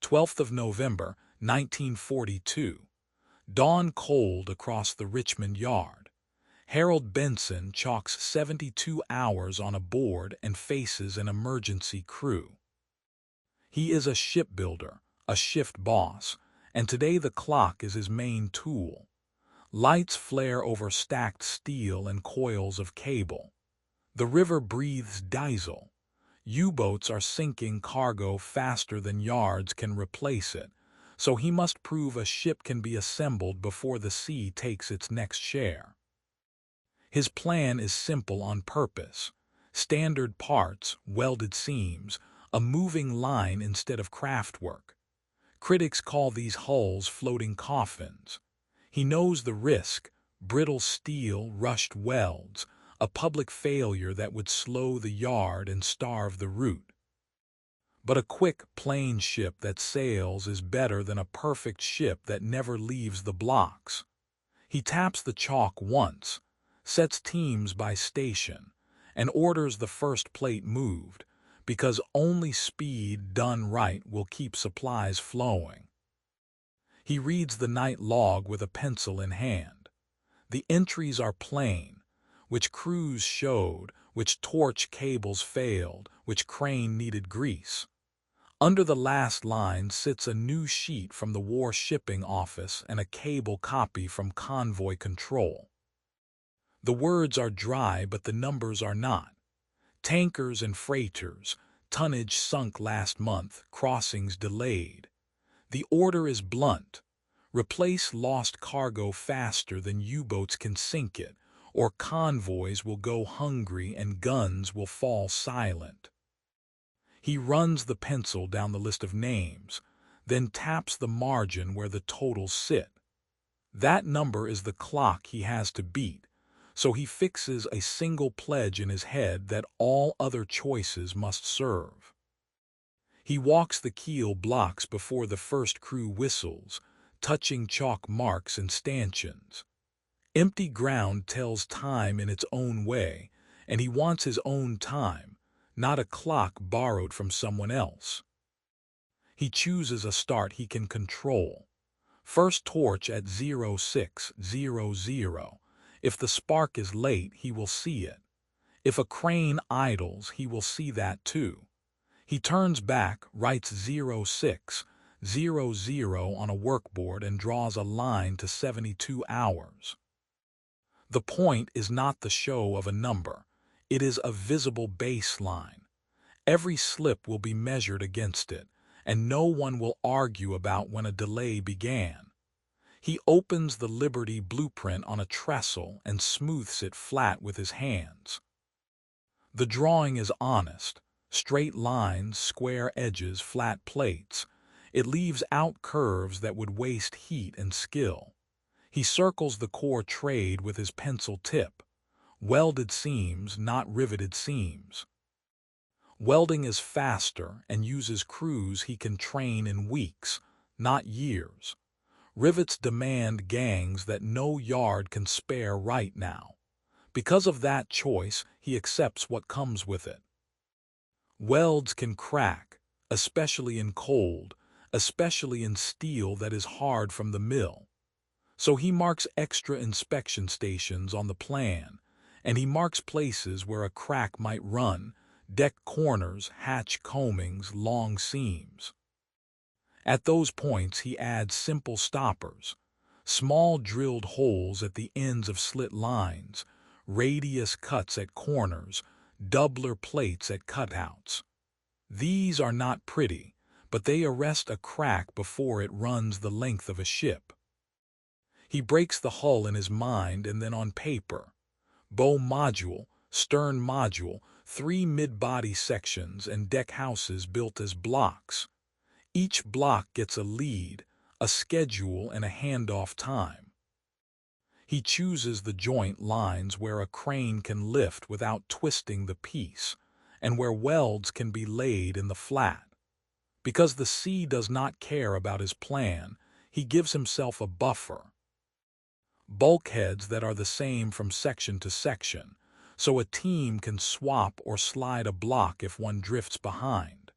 12th of November, 1942. Dawn cold across the Richmond yard. Harold Benson chalks 72 hours on a board and faces an emergency crew. He is a shipbuilder, a shift boss, and today the clock is his main tool. Lights flare over stacked steel and coils of cable. The river breathes diesel. U-boats are sinking cargo faster than yards can replace it, so he must prove a ship can be assembled before the sea takes its next share. His plan is simple on purpose. Standard parts, welded seams, a moving line instead of craftwork. Critics call these hulls floating coffins. He knows the risk: brittle steel, rushed welds, a public failure that would slow the yard and starve the route. But a quick, plain ship that sails is better than a perfect ship that never leaves the blocks. He taps the chalk once, sets teams by station, and orders the first plate moved, because only speed done right will keep supplies flowing. He reads the night log with a pencil in hand. The entries are plain: which crews showed, which torch cables failed, which crane needed grease. Under the last line sits a new sheet from the War Shipping Office and a cable copy from Convoy Control. The words are dry, but the numbers are not. Tankers and freighters, tonnage sunk last month, crossings delayed. The order is blunt: replace lost cargo faster than U-boats can sink it, or convoys will go hungry and guns will fall silent. He runs the pencil down the list of names, then taps the margin where the totals sit. That number is the clock he has to beat, so he fixes a single pledge in his head that all other choices must serve. He walks the keel blocks before the first crew whistles, touching chalk marks and stanchions. Empty ground tells time in its own way, and he wants his own time, not a clock borrowed from someone else. He chooses a start he can control. First torch at 0600. If the spark is late, he will see it. If a crane idles, he will see that too. He turns back, writes 0600 on a workboard, and draws a line to 72 hours. The point is not the show of a number. It is a visible baseline. Every slip will be measured against it, and no one will argue about when a delay began. He opens the Liberty blueprint on a trestle and smooths it flat with his hands. The drawing is honest: straight lines, square edges, flat plates. It leaves out curves that would waste heat and skill. He circles the core trade with his pencil tip: welded seams, not riveted seams. Welding is faster and uses crews he can train in weeks, not years. Rivets demand gangs that no yard can spare right now. Because of that choice, he accepts what comes with it. Welds can crack, especially in cold, especially in steel that is hard from the mill. So he marks extra inspection stations on the plan, and he marks places where a crack might run: deck corners, hatch combings, long seams. At those points he adds simple stoppers: small drilled holes at the ends of slit lines, radius cuts at corners, doubler plates at cutouts. These are not pretty, but they arrest a crack before it runs the length of a ship. He breaks the hull in his mind and then on paper: bow module, stern module, 3 mid-body sections, and deck houses built as blocks. Each block gets a lead, a schedule, and a handoff time. He chooses the joint lines where a crane can lift without twisting the piece, and where welds can be laid in the flat. Because the sea does not care about his plan, he gives himself a buffer. Bulkheads that are the same from section to section, so a team can swap or slide a block if one drifts behind.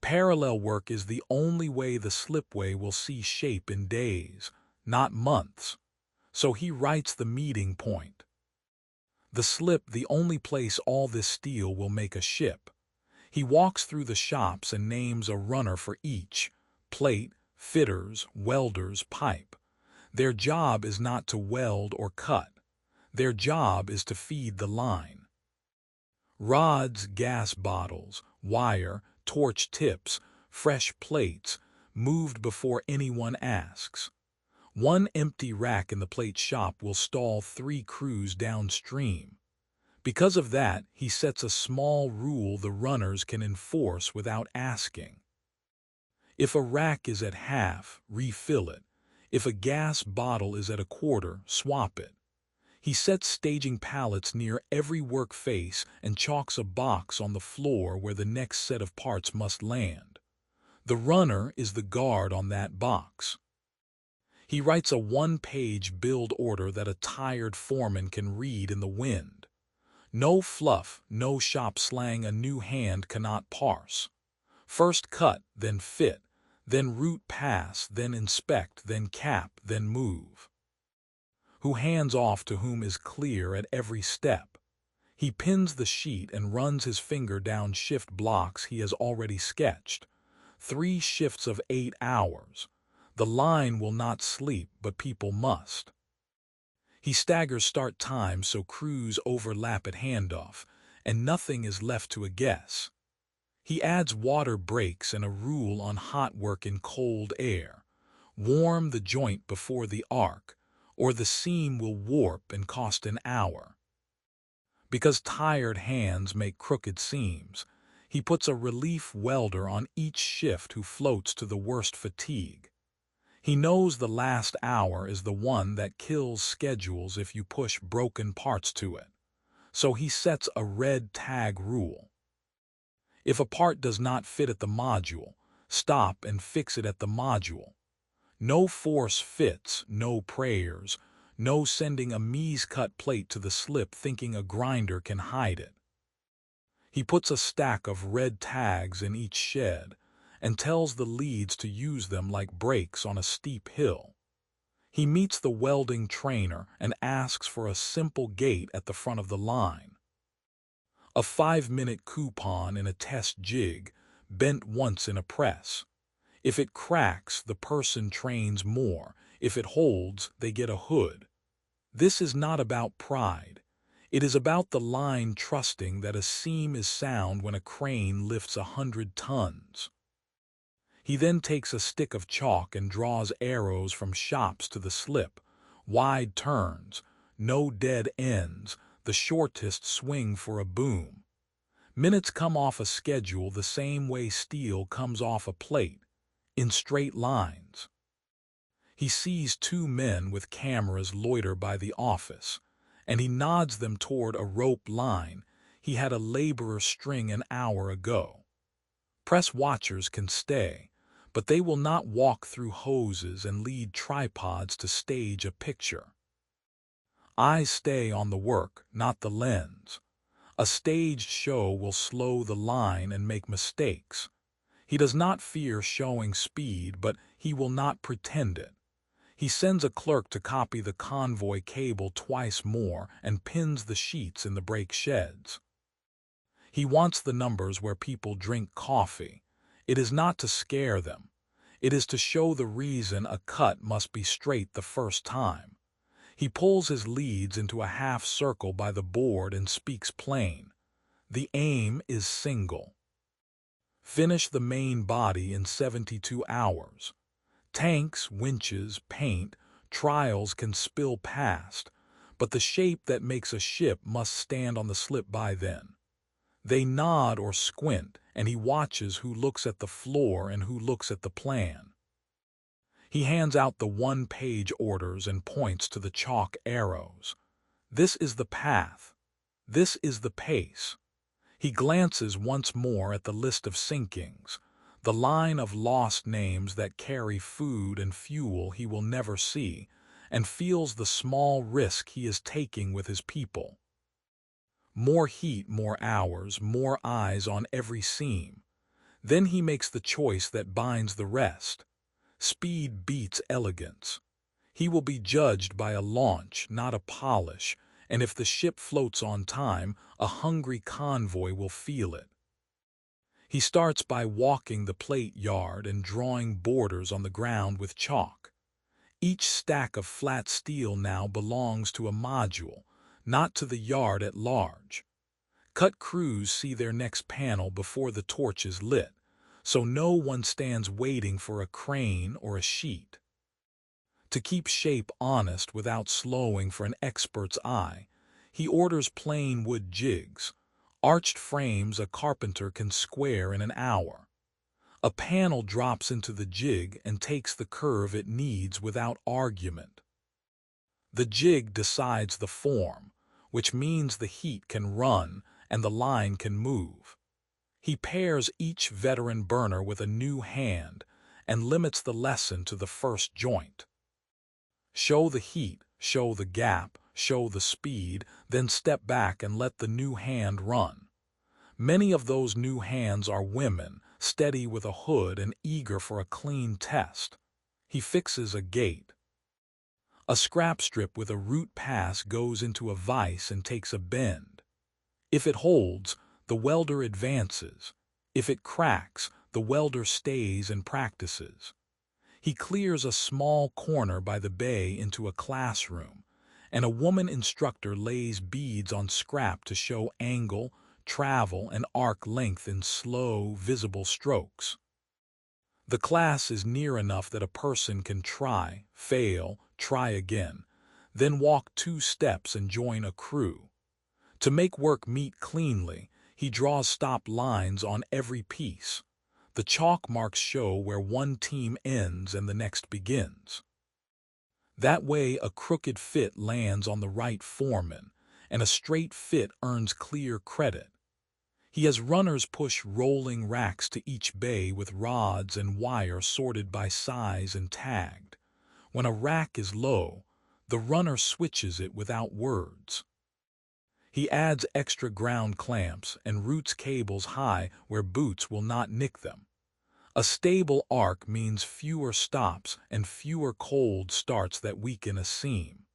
Parallel work is the only way the slipway will see shape in days, not months. So he writes the meeting point. The slip, the only place all this steel will make a ship. He walks through the shops and names a runner for each: plate, fitters, welders, pipe. Their job is not to weld or cut. Their job is to feed the line. Rods, gas bottles, wire, torch tips, fresh plates, moved before anyone asks. One empty rack in the plate shop will stall 3 crews downstream. Because of that, he sets a small rule the runners can enforce without asking. If a rack is at half, refill it. If a gas bottle is at a quarter, swap it. He sets staging pallets near every work face and chalks a box on the floor where the next set of parts must land. The runner is the guard on that box. He writes a 1-page build order that a tired foreman can read in the wind. No fluff, no shop slang a new hand cannot parse. First cut, then fit, then route pass, then inspect, then cap, then move. Who hands off to whom is clear at every step. He pins the sheet and runs his finger down shift blocks he has already sketched. 3 shifts of 8 hours. The line will not sleep, but people must. He staggers start times so crews overlap at handoff, and nothing is left to a guess. He adds water breaks and a rule on hot work in cold air. Warm the joint before the arc, or the seam will warp and cost an hour. Because tired hands make crooked seams, he puts a relief welder on each shift who floats to the worst fatigue. He knows the last hour is the one that kills schedules if you push broken parts to it. So he sets a red tag rule. If a part does not fit at the module, stop and fix it at the module. No force fits, no prayers, no sending a cut plate to the slip thinking a grinder can hide it. He puts a stack of red tags in each shed and tells the leads to use them like brakes on a steep hill. He meets the welding trainer and asks for a simple gate at the front of the line. A 5-minute coupon in a test jig, bent once in a press. If it cracks, the person trains more. If it holds, they get a hood. This is not about pride. It is about the line trusting that a seam is sound when a crane lifts 100 tons. He then takes a stick of chalk and draws arrows from shops to the slip. Wide turns, no dead ends, the shortest swing for a boom. Minutes come off a schedule the same way steel comes off a plate, in straight lines. He sees 2 men with cameras loiter by the office, and he nods them toward a rope line he had a laborer string an hour ago. Press watchers can stay, but they will not walk through hoses and lead tripods to stage a picture. Eyes stay on the work, not the lens. A staged show will slow the line and make mistakes. He does not fear showing speed, but he will not pretend it. He sends a clerk to copy the convoy cable twice more and pins the sheets in the brake sheds. He wants the numbers where people drink coffee. It is not to scare them. It is to show the reason a cut must be straight the first time. He pulls his leads into a half circle by the board and speaks plain. The aim is single. Finish the main body in 72 hours. Tanks, winches, paint, trials can spill past, but the shape that makes a ship must stand on the slip by then. They nod or squint, and he watches who looks at the floor and who looks at the plan. He hands out the 1-page orders and points to the chalk arrows. This is the path. This is the pace. He glances once more at the list of sinkings, the line of lost names that carry food and fuel he will never see, and feels the small risk he is taking with his people. More heat, more hours, more eyes on every seam. Then he makes the choice that binds the rest. Speed beats elegance. He will be judged by a launch, not a polish, and if the ship floats on time, a hungry convoy will feel it. He starts by walking the plate yard and drawing borders on the ground with chalk. Each stack of flat steel now belongs to a module, not to the yard at large. Cut crews see their next panel before the torch is lit, so no one stands waiting for a crane or a sheet. To keep shape honest without slowing for an expert's eye, he orders plain wood jigs, arched frames a carpenter can square in an hour. A panel drops into the jig and takes the curve it needs without argument. The jig decides the form, which means the heat can run and the line can move. He pairs each veteran burner with a new hand and limits the lesson to the first joint. Show the heat, show the gap, show the speed, then step back and let the new hand run. Many of those new hands are women, steady with a hood and eager for a clean test. He fixes a gate. A scrap strip with a root pass goes into a vise and takes a bend. If it holds, the welder advances. If it cracks, the welder stays and practices. He clears a small corner by the bay into a classroom, and a woman instructor lays beads on scrap to show angle, travel, and arc length in slow, visible strokes. The class is near enough that a person can try, fail, try again, then walk 2 steps and join a crew. To make work meet cleanly, he draws stop lines on every piece. The chalk marks show where one team ends and the next begins. That way a crooked fit lands on the right foreman, and a straight fit earns clear credit. He has runners push rolling racks to each bay with rods and wire sorted by size and tagged. When a rack is low, the runner switches it without words. He adds extra ground clamps and routes cables high where boots will not nick them. A stable arc means fewer stops and fewer cold starts that weaken a seam.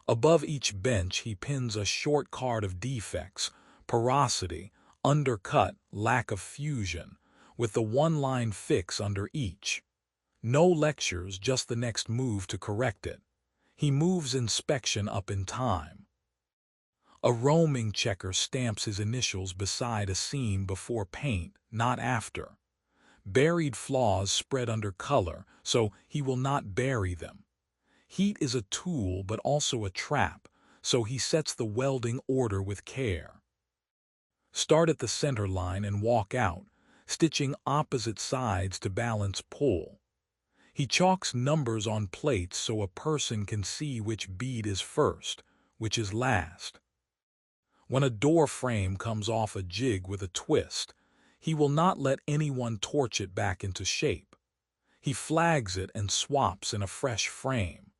Above each bench he pins a short card of defects, porosity, undercut, lack of fusion, with the one-line fix under each. No lectures, just the next move to correct it. He moves inspection up in time. A roaming checker stamps his initials beside a seam before paint, not after. Buried flaws spread under color, so he will not bury them. Heat is a tool but also a trap, so he sets the welding order with care. Start at the center line and walk out, stitching opposite sides to balance pull. He chalks numbers on plates so a person can see which bead is first, which is last. When a door frame comes off a jig with a twist, he will not let anyone torch it back into shape. He flags it and swaps in a fresh frame.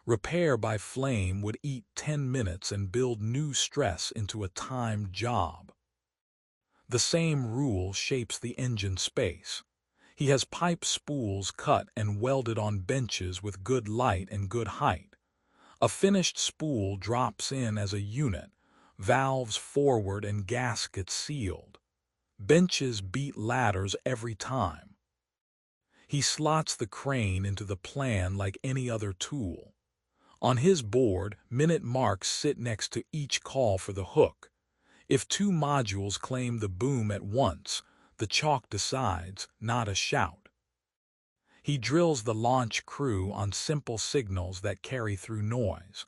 Repair by flame would eat 10 minutes and build new stress into a timed job. The same rule shapes the engine space. He has pipe spools cut and welded on benches with good light and good height. A finished spool drops in as a unit, valves forward and gaskets sealed. Benches beat ladders every time. He slots the crane into the plan like any other tool. On his board, minute marks sit next to each call for the hook. If 2 modules claim the boom at once, the chalk decides, not a shout. He drills the launch crew on simple signals that carry through noise.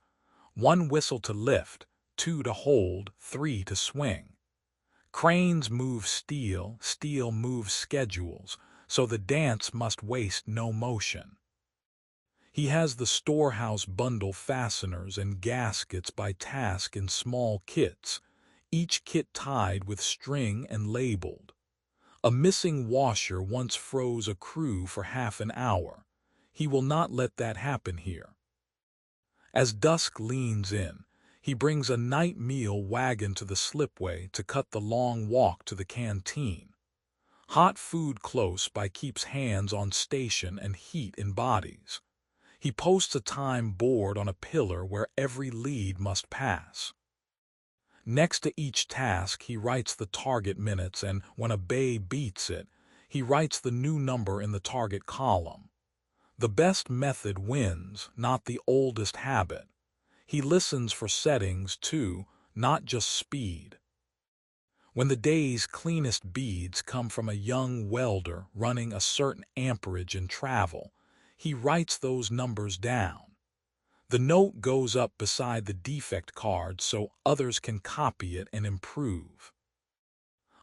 1 whistle to lift, 2 to hold, 3 to swing. Cranes move steel, steel moves schedules, so the dance must waste no motion. He has the storehouse bundle fasteners and gaskets by task in small kits, each kit tied with string and labeled. A missing washer once froze a crew for half an hour. He will not let that happen here. As dusk leans in, he brings a night meal wagon to the slipway to cut the long walk to the canteen. Hot food close by keeps hands on station and heat in bodies. He posts a time board on a pillar where every lead must pass. Next to each task he writes the target minutes, and when a bay beats it, he writes the new number in the target column. The best method wins, not the oldest habit. He listens for settings too, not just speed. When the day's cleanest beads come from a young welder running a certain amperage in travel, he writes those numbers down. The note goes up beside the defect card so others can copy it and improve.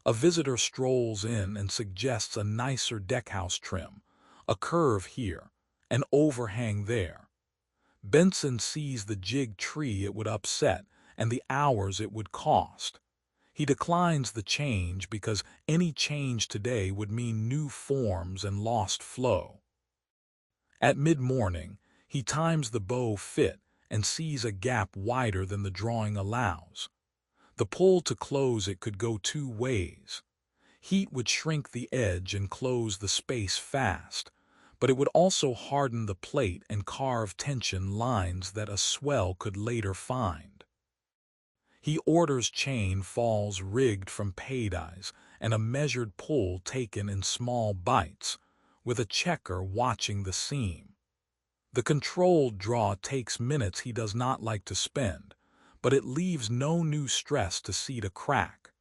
A visitor strolls in and suggests a nicer deckhouse trim, a curve here, an overhang there. Benson sees the jig tree it would upset and the hours it would cost. He declines the change because any change today would mean new forms and lost flow. At mid-morning, he times the bow fit and sees a gap wider than the drawing allows. The pull to close it could go two ways. Heat would shrink the edge and close the space fast, but it would also harden the plate and carve tension lines that a swell could later find. He orders chain falls rigged from paydies and a measured pull taken in small bites, with a checker watching the seam. The controlled draw takes minutes he does not like to spend, but it leaves no new stress to seed a crack.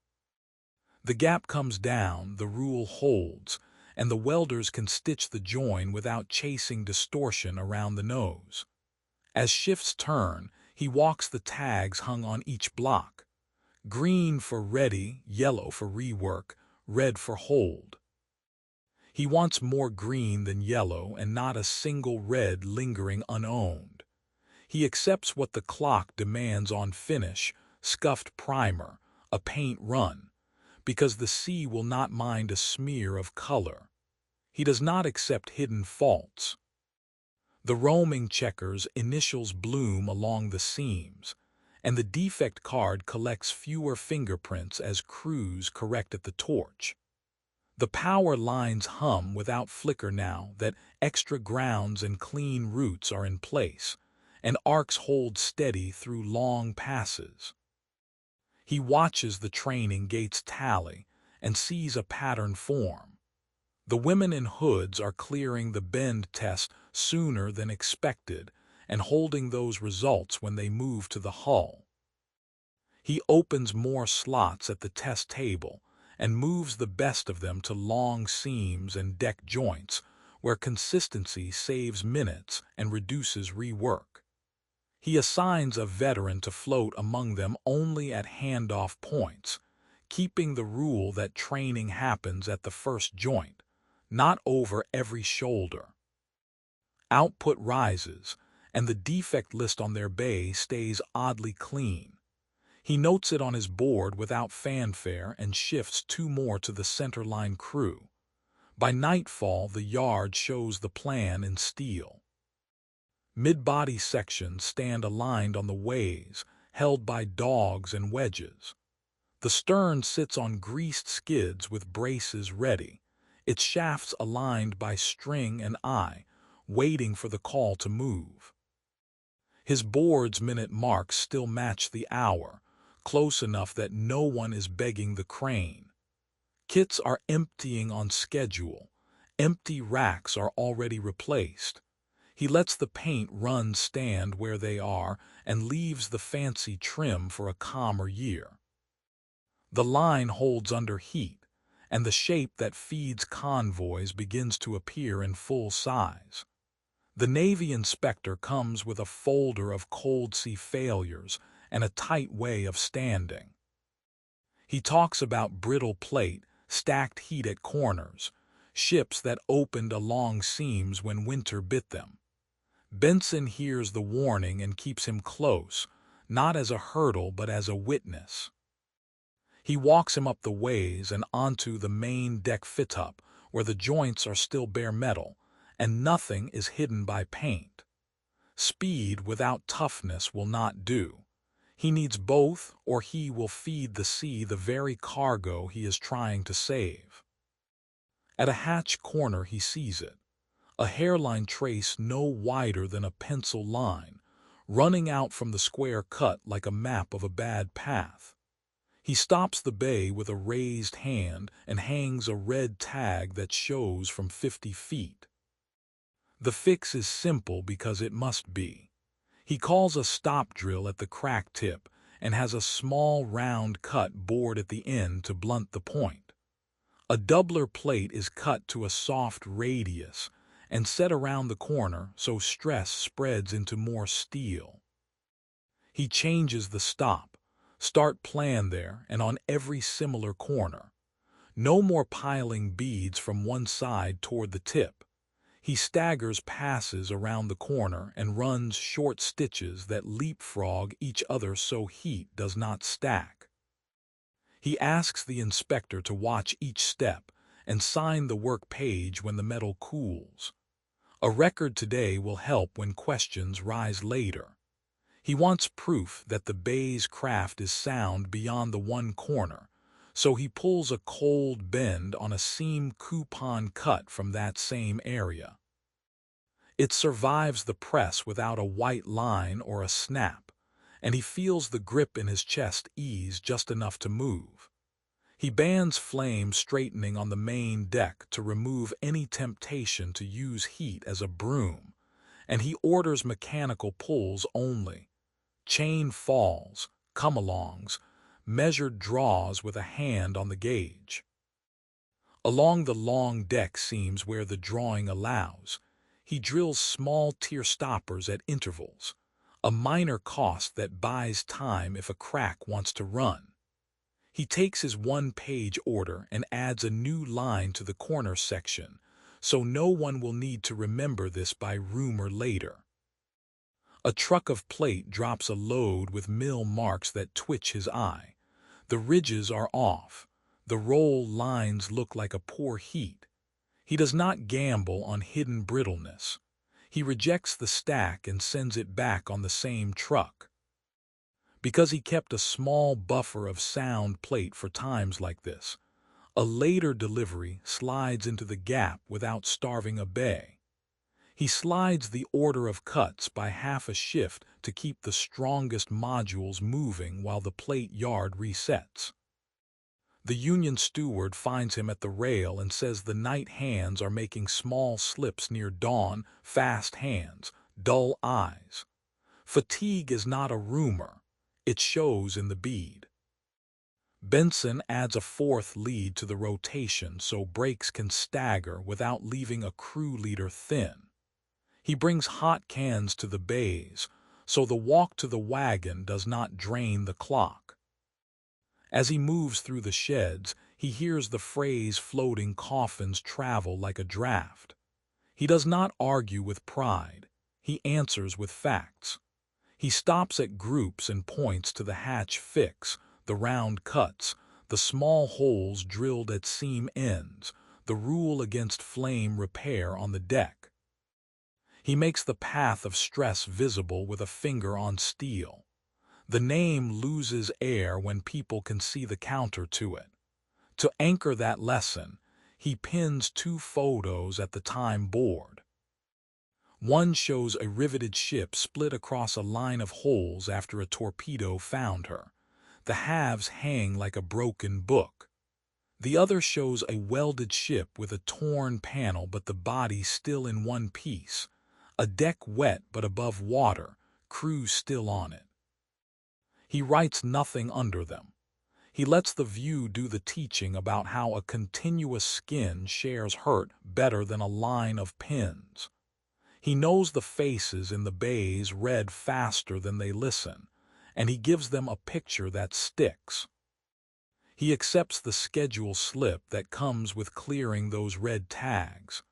The gap comes down, the rule holds, and the welders can stitch the join without chasing distortion around the nose. As shifts turn, he walks the tags hung on each block. Green for ready, yellow for rework, red for hold. He wants more green than yellow and not a single red lingering unowned. He accepts what the clock demands on finish, scuffed primer, a paint run, because the sea will not mind a smear of color. He does not accept hidden faults. The roaming checkers initials bloom along the seams, and the defect card collects fewer fingerprints as crews correct at the torch. The power lines hum without flicker now that extra grounds and clean roots are in place, and arcs hold steady through long passes. He watches the training gates tally and sees a pattern form. The women in hoods are clearing the bend test sooner than expected and holding those results when they move to the hull. He opens more slots at the test table and moves the best of them to long seams and deck joints, where consistency saves minutes and reduces rework. He assigns a veteran to float among them only at handoff points, keeping the rule that training happens at the first joint, not over every shoulder. Output rises, and the defect list on their bay stays oddly clean. He notes it on his board without fanfare and shifts two more to the centerline crew. By nightfall, the yard shows the plan in steel. Mid-body sections stand aligned on the ways, held by dogs and wedges. The stern sits on greased skids with braces ready, its shafts aligned by string and eye, waiting for the call to move. His board's minute marks still match the hour, close enough that no one is begging the crane. Kits are emptying on schedule. Empty racks are already replaced. He lets the paint runs stand where they are and leaves the fancy trim for a calmer year. The line holds under heat, and the shape that feeds convoys begins to appear in full size. The Navy inspector comes with a folder of cold sea failures and a tight way of standing. He talks about brittle plate, stacked heat at corners, ships that opened along seams when winter bit them. Benson hears the warning and keeps him close, not as a hurdle but as a witness. He walks him up the ways and onto the main deck fit-up, where the joints are still bare metal, and nothing is hidden by paint. Speed without toughness will not do. He needs both, or he will feed the sea the very cargo he is trying to save. At a hatch corner he sees it, a hairline trace no wider than a pencil line, running out from the square cut like a map of a bad path. He stops the bay with a raised hand and hangs a red tag that shows from 50 feet. The fix is simple because it must be. He calls a stop drill at the crack tip and has a small round cut bored at the end to blunt the point. A doubler plate is cut to a soft radius and set around the corner so stress spreads into more steel. He changes the start plan there and on every similar corner. No more piling beads from one side toward the tip. He staggers passes around the corner and runs short stitches that leapfrog each other so heat does not stack. He asks the inspector to watch each step and sign the work page when the metal cools. A record today will help when questions rise later. He wants proof that the bay's craft is sound beyond the one corner, so he pulls a cold bend on a seam coupon cut from that same area. It survives the press without a white line or a snap, and he feels the grip in his chest ease just enough to move. He bans flame straightening on the main deck to remove any temptation to use heat as a broom, and he orders mechanical pulls only. Chain falls, come-alongs, measured draws with a hand on the gauge. Along the long deck seams where the drawing allows, he drills small tier stoppers at intervals, a minor cost that buys time if a crack wants to run. He takes his one-page order and adds a new line to the corner section, so no one will need to remember this by rumor later. A truck of plate drops a load with mill marks that twitch his eye. The ridges are off. The roll lines look like a poor heat. He does not gamble on hidden brittleness. He rejects the stack and sends it back on the same truck. Because he kept a small buffer of sound plate for times like this, a later delivery slides into the gap without starving a bay. He slides the order of cuts by half a shift to keep the strongest modules moving while the plate yard resets. The union steward finds him at the rail and says the night hands are making small slips near dawn, fast hands, dull eyes. Fatigue is not a rumor. It shows in the bead. Benson adds a fourth lead to the rotation so brakes can stagger without leaving a crew leader thin. He brings hot cans to the bays, so the walk to the wagon does not drain the clock. As he moves through the sheds, he hears the phrase floating coffins travel like a draft. He does not argue with pride. He answers with facts. He stops at groups and points to the hatch fix, the round cuts, the small holes drilled at seam ends, the rule against flame repair on the deck. He makes the path of stress visible with a finger on steel. The name loses air when people can see the counter to it. To anchor that lesson, he pins two photos at the time board. One shows a riveted ship split across a line of holes after a torpedo found her. The halves hang like a broken book. The other shows a welded ship with a torn panel but the body still in one piece. A deck wet but above water, crew still on it. He writes nothing under them. He lets the view do the teaching about how a continuous skin shares hurt better than a line of pins. He knows the faces in the bays read faster than they listen, and he gives them a picture that sticks. He accepts the schedule slip that comes with clearing those red tags.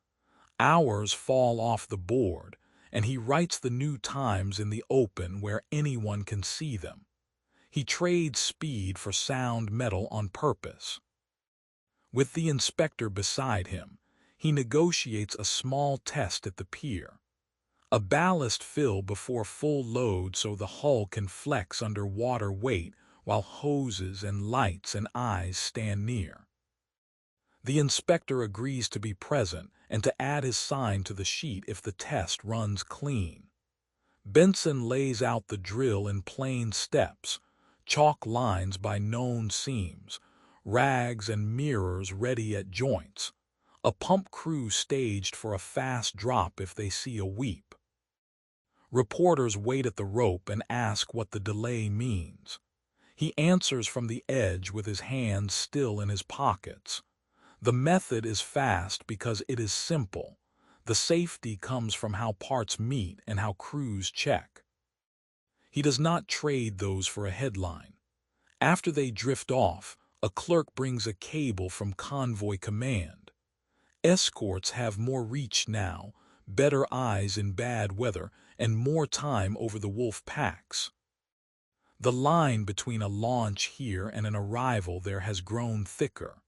Hours fall off the board, and he writes the new times in the open where anyone can see them. He trades speed for sound metal on purpose. With the inspector beside him, he negotiates a small test at the pier. A ballast fill before full load so the hull can flex under water weight while hoses and lights and eyes stand near. The inspector agrees to be present and to add his sign to the sheet if the test runs clean. Benson lays out the drill in plain steps, chalk lines by known seams, rags and mirrors ready at joints, a pump crew staged for a fast drop if they see a weep. Reporters wait at the rope and ask what the delay means. He answers from the edge with his hands still in his pockets. The method is fast because it is simple. The safety comes from how parts meet and how crews check. He does not trade those for a headline. After they drift off, a clerk brings a cable from convoy command. Escorts have more reach now, better eyes in bad weather, and more time over the wolf packs. The line between a launch here and an arrival there has grown thicker.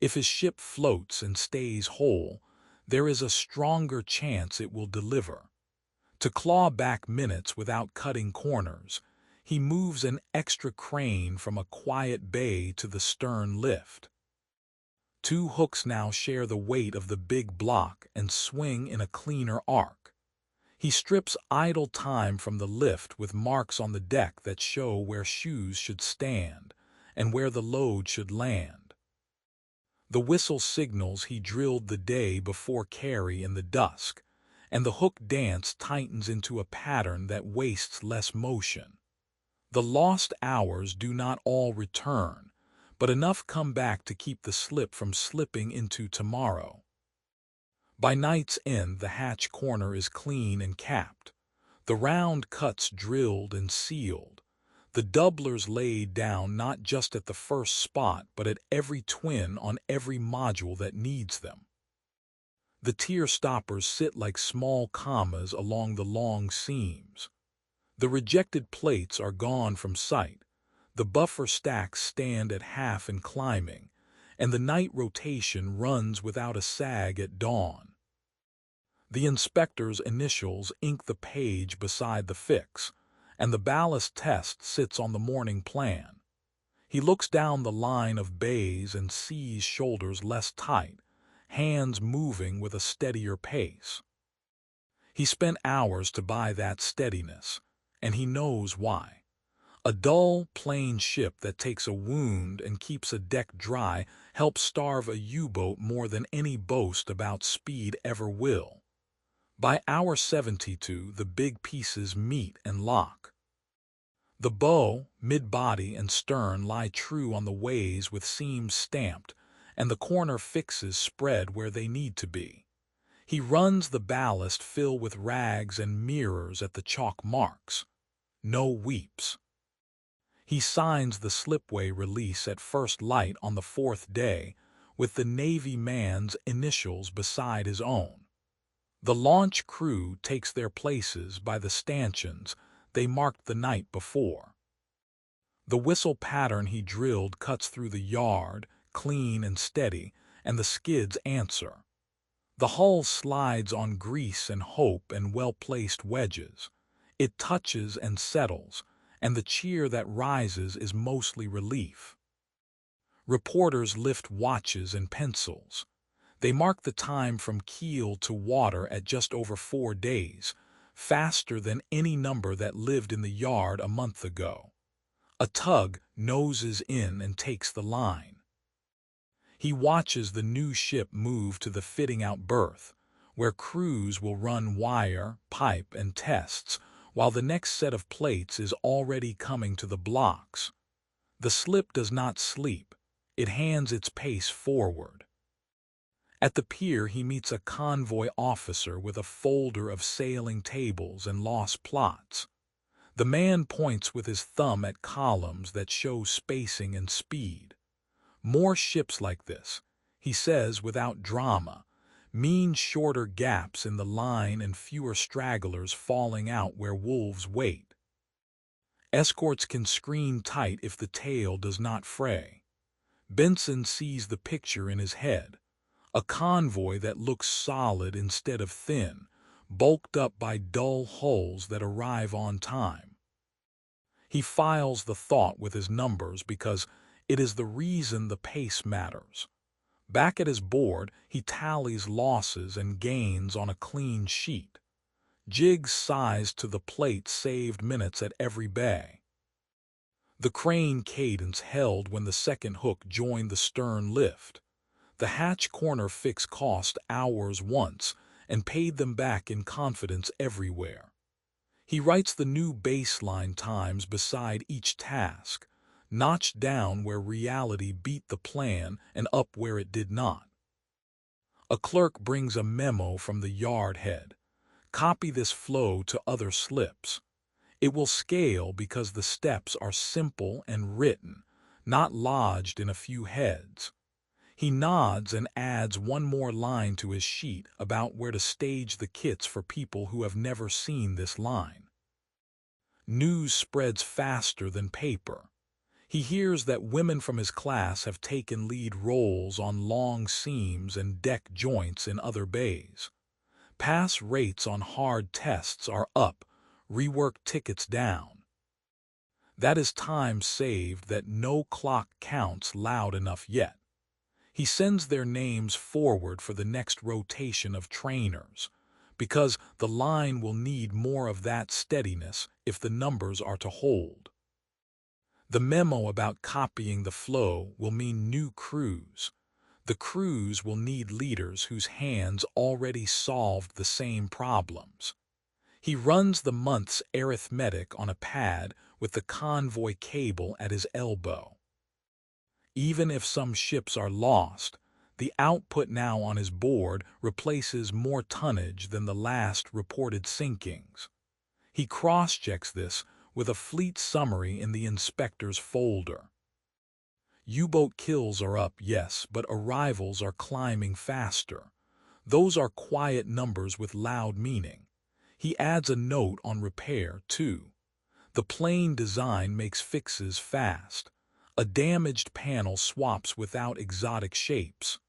If his ship floats and stays whole, there is a stronger chance it will deliver. To claw back minutes without cutting corners, he moves an extra crane from a quiet bay to the stern lift. Two hooks now share the weight of the big block and swing in a cleaner arc. He strips idle time from the lift with marks on the deck that show where shoes should stand and where the load should land. The whistle signals he drilled the day before carry in the dusk, and the hook dance tightens into a pattern that wastes less motion. The lost hours do not all return, but enough come back to keep the slip from slipping into tomorrow. By night's end, the hatch corner is clean and capped, the round cuts drilled and sealed, the doublers laid down not just at the first spot but at every twin on every module that needs them. The tier stoppers sit like small commas along the long seams. The rejected plates are gone from sight, the buffer stacks stand at half and climbing, and the night rotation runs without a sag at dawn. The inspector's initials ink the page beside the fix, and the ballast test sits on the morning plan. He looks down the line of bays and sees shoulders less tight, hands moving with a steadier pace. He spent hours to buy that steadiness, and he knows why. A dull, plain ship that takes a wound and keeps a deck dry helps starve a U-boat more than any boast about speed ever will. By hour 72, the big pieces meet and lock. The bow, mid-body, and stern lie true on the ways with seams stamped, and the corner fixes spread where they need to be. He runs the ballast fill with rags and mirrors at the chalk marks. No weeps. He signs the slipway release at first light on the fourth day, with the Navy man's initials beside his own. The launch crew takes their places by the stanchions they marked the night before. The whistle pattern he drilled cuts through the yard, clean and steady, and the skids answer. The hull slides on grease and hope and well-placed wedges. It touches and settles, and the cheer that rises is mostly relief. Reporters lift watches and pencils. They mark the time from keel to water at just over 4 days, faster than any number that lived in the yard a month ago. A tug noses in and takes the line. He watches the new ship move to the fitting-out berth, where crews will run wire, pipe, and tests, while the next set of plates is already coming to the blocks. The slip does not sleep. It hands its pace forward. At the pier, he meets a convoy officer with a folder of sailing tables and lost plots. The man points with his thumb at columns that show spacing and speed. More ships like this, he says without drama, mean shorter gaps in the line and fewer stragglers falling out where wolves wait. Escorts can screen tight if the tail does not fray. Benson sees the picture in his head. A convoy that looks solid instead of thin, bulked up by dull hulls that arrive on time. He files the thought with his numbers because it is the reason the pace matters. Back at his board, he tallies losses and gains on a clean sheet. Jigs sized to the plate saved minutes at every bay. The crane cadence held when the second hook joined the stern lift. The hatch corner fix cost hours once and paid them back in confidence everywhere. He writes the new baseline times beside each task, notched down where reality beat the plan and up where it did not. A clerk brings a memo from the yard head. Copy this flow to other slips. It will scale because the steps are simple and written, not lodged in a few heads. He nods and adds one more line to his sheet about where to stage the kits for people who have never seen this line. News spreads faster than paper. He hears that women from his class have taken lead roles on long seams and deck joints in other bays. Pass rates on hard tests are up, rework tickets down. That is time saved that no clock counts loud enough yet. He sends their names forward for the next rotation of trainers, because the line will need more of that steadiness if the numbers are to hold. The memo about copying the flow will mean new crews. The crews will need leaders whose hands already solved the same problems. He runs the month's arithmetic on a pad with the convoy cable at his elbow. Even if some ships are lost, the output now on his board replaces more tonnage than the last reported sinkings. He cross-checks this with a fleet summary in the inspector's folder. U-boat kills are up, yes, but arrivals are climbing faster. Those are quiet numbers with loud meaning. He adds a note on repair, too. The plain design makes fixes fast. A damaged panel swaps without exotic shapes.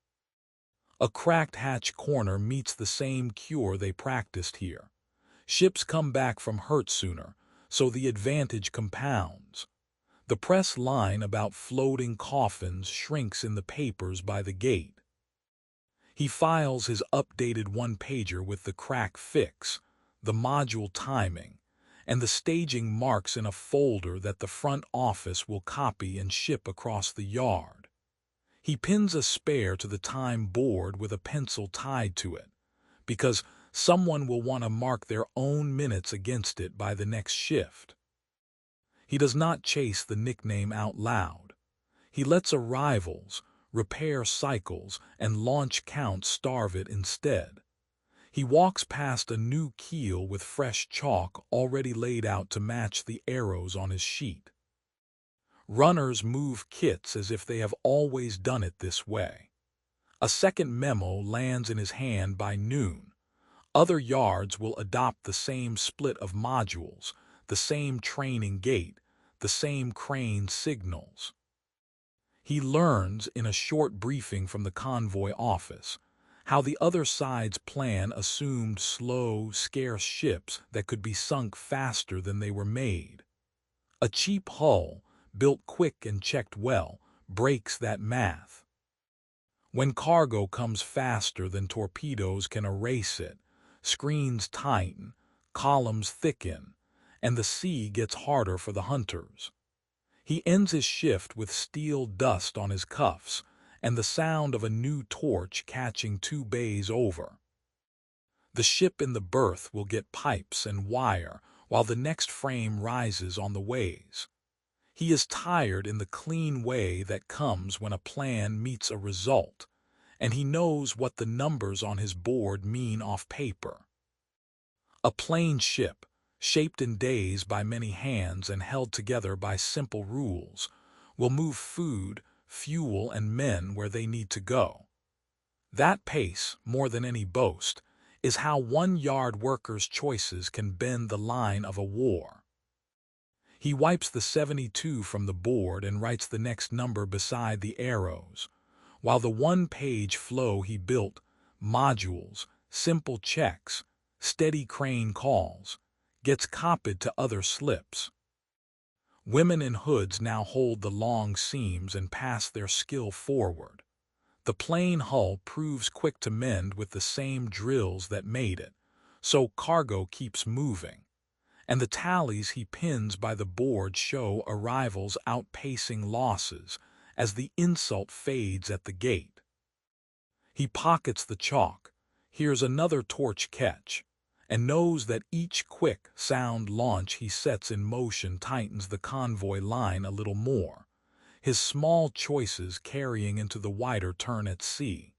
A cracked hatch corner meets the same cure they practiced here. Ships come back from hurt sooner, so the advantage compounds. The press line about floating coffins shrinks in the papers by the gate. He files his updated one-pager with the crack fix, the module timing, and the staging marks in a folder that the front office will copy and ship across the yard. He pins a spare to the time board with a pencil tied to it, because someone will want to mark their own minutes against it by the next shift. He does not chase the nickname out loud. He lets arrivals, repair cycles, and launch counts starve it instead. He walks past a new keel with fresh chalk already laid out to match the arrows on his sheet. Runners move kits as if they have always done it this way. A second memo lands in his hand by noon. Other yards will adopt the same split of modules, the same training gate, the same crane signals. He learns in a short briefing from the convoy office how the other side's plan assumed slow, scarce ships that could be sunk faster than they were made. A cheap hull, built quick and checked well, breaks that math. When cargo comes faster than torpedoes can erase it, screens tighten, columns thicken, and the sea gets harder for the hunters. He ends his shift with steel dust on his cuffs and the sound of a new torch catching 2 bays over. The ship in the berth will get pipes and wire while the next frame rises on the ways. He is tired in the clean way that comes when a plan meets a result, and he knows what the numbers on his board mean off paper. A plain ship, shaped in days by many hands and held together by simple rules, will move food, fuel, and men where they need to go. That pace, more than any boast, is how one yard worker's choices can bend the line of a war. He wipes the 72 from the board and writes the next number beside the arrows, while the one-page flow he built, modules, simple checks, steady crane calls, gets copied to other slips. Women in hoods now hold the long seams and pass their skill forward. The plain hull proves quick to mend with the same drills that made it, so cargo keeps moving, and the tallies he pins by the board show arrivals outpacing losses as the insult fades at the gate. He pockets the chalk, hears another torch catch, and knows that each quick, sound launch he sets in motion tightens the convoy line a little more, his small choices carrying into the wider turn at sea.